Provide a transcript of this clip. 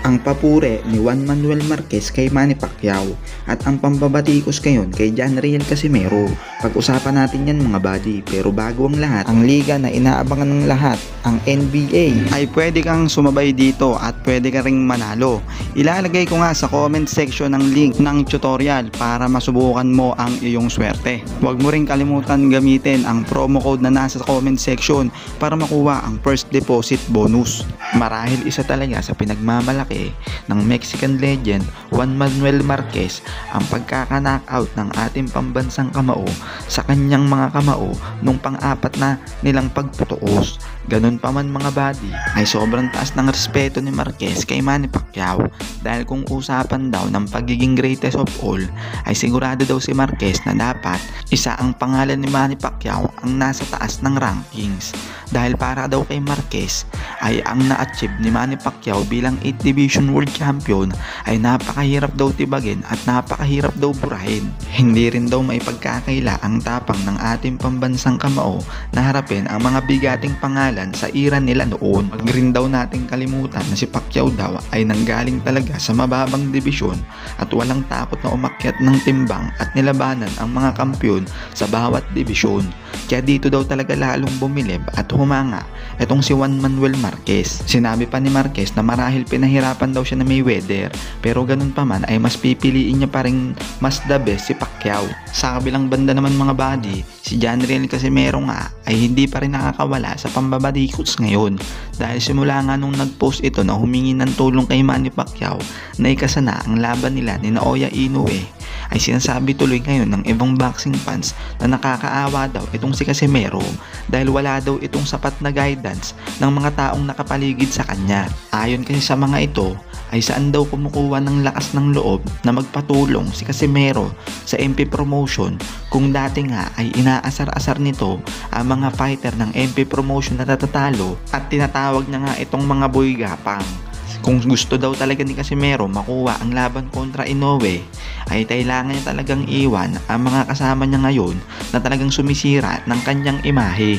ang papure ni Juan Manuel Marquez kay Manny Pacquiao at ang pambabatikos ngayon kay John Riel Casimero. Pag-usapan natin yan mga buddy, pero bago ang lahat, ang liga na inaabangan ng lahat, ang NBA, ay pwede kang sumabay dito at pwede ka ring manalo. Ilalagay ko nga sa comment section ng link ng tutorial para masubukan mo ang iyong swerte. Huwag mo ring kalimutan gamitin ang promo code na nasa comment section para makuha ang first deposit bonus. Marahil isa talaga sa pinagmamalaki ng Mexican legend Juan Manuel Marquez ang pagkaka-knockout ng ating pambansang kamao sa kanyang mga kamao nung pang-apat na nilang pagputuos. Ganun pa man mga buddy, ay sobrang taas ng respeto ni Marquez kay Manny Pacquiao dahil kung usapan daw ng pagiging greatest of all ay sigurado daw si Marquez na dapat isa ang pangalan ni Manny Pacquiao ang nasa taas ng rankings dahil para daw kay Marquez ay ang na-achieve ni Manny Pacquiao bilang 8 Division World Champion ay napakahirap daw tibagin at napakahirap daw burahin. Hindi rin daw may pagkakaila ang tapang ng ating pambansang kamao na harapin ang mga bigating pangalan sa era nila noon. Wag rin daw nating kalimutan na si Pacquiao daw ay nanggaling talaga sa mababang dibisyon at walang takot na umakyat ng timbang at nilabanan ang mga kampiyon sa bawat dibisyon. Kaya dito daw talaga lalong bumilib at humanga itong si Juan Manuel Marquez. Sinabi pa ni Marquez na marahil pinahirapan daw siya na Mayweather, pero ganun pa man ay mas pipiliin niya pa rin mas the best si Pacquiao. Sa kabilang banda naman mga buddy, si John Riel Casimero nga ay hindi pa rin nakakawala sa pambabadikots ngayon dahil simula nga nung nag-post ito na humingi ng tulong kay Manny Pacquiao na ikasana ang laban nila ni Naoya Inoue, ay sinasabi tuloy ngayon ng ibang boxing fans na nakakaawa daw itong si Casimero dahil wala daw itong sapat na guidance ng mga taong nakapaligid sa kanya. Ayon kasi sa mga ito ay saan daw kumukuha ng lakas ng loob na magpatulong si Casimero sa MP Promotion kung dati nga ay inaasar-asar nito ang mga fighter ng MP Promotion na natatalo at tinatawag niya nga itong mga boy gapang. Kung gusto daw talaga ni Casimero makuha ang laban kontra Inoue ay kailangan niya talagang iwan ang mga kasama niya ngayon na talagang sumisira ng kanyang imahe.